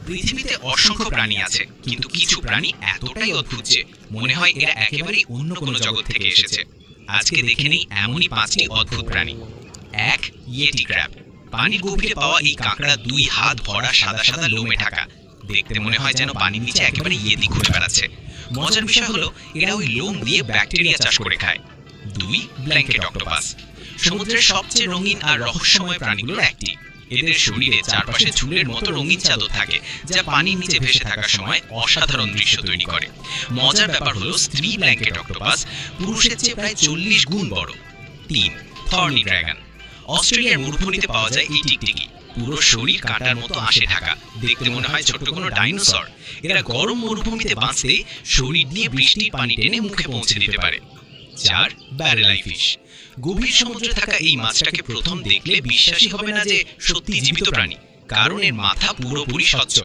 পৃথিবীতে অসংখ্য প্রাণী আছে, কিন্তু কিছু প্রাণী এতটাই অদ্ভুত যে মনে হয় এরা একেবারেই অন্য কোনো জগৎ থেকে এসেছে। আজকে দেখে নেই এমনই 5টি অদ্ভুত প্রাণী। 1. Yeti crab. পানির গভীরে পাওয়া এই কাঁকড়া 2 হাত ভরা সাদা সাদা লোমে ঢাকা। দেখতে মনে হয় যেন পানির নিচে একেবারে ইয়েতি ঘুরে বেড়াচ্ছে। মজার বিষয় হলো এরা ওই লোম দিয়ে ব্যাকটেরিয়া চাষ করে খায়। 2. Blanket octopus. সমুদ্রের সবচেয়ে রঙিন আর রহস্যময় প্রাণীগুলোর একটি। এদের শরীরে চারপাশে ঝুলের মতো রঙিন চাদর থাকে, যা পানির নিচে ভেসে থাকার সময় অসাধারণ দৃশ্য তৈরি করে। মজার ব্যাপার হলো স্ত্রী ব্ল্যাঙ্কেট অক্টোপাস পুরুষের চেয়ে প্রায় 40 গুণ বড়। 3. Thorny dragon. অস্ট্রেলিয়ার মরুভূমিতে পাওয়া যায় এই টিকটিকি। পুরো শরীর কাঁটার মতো আঁশে ঢাকা, দেখতে মনে হয় ছোট্ট কোনো ডাইনোসর। এরা গরম মরুভূমিতে বাঁচতে শরীর দিয়ে বৃষ্টির পানি টেনে মুখে পৌঁছে দিতে পারে। 4. Barrel I fish. গভীর সমুদ্রে থাকা এই মাছটাকে প্রথম দেখলে বিশ্বাসই হবে না যে সত্যি জীবিত প্রাণী, কারণ এর মাথা পুরোপুরি স্বচ্ছ।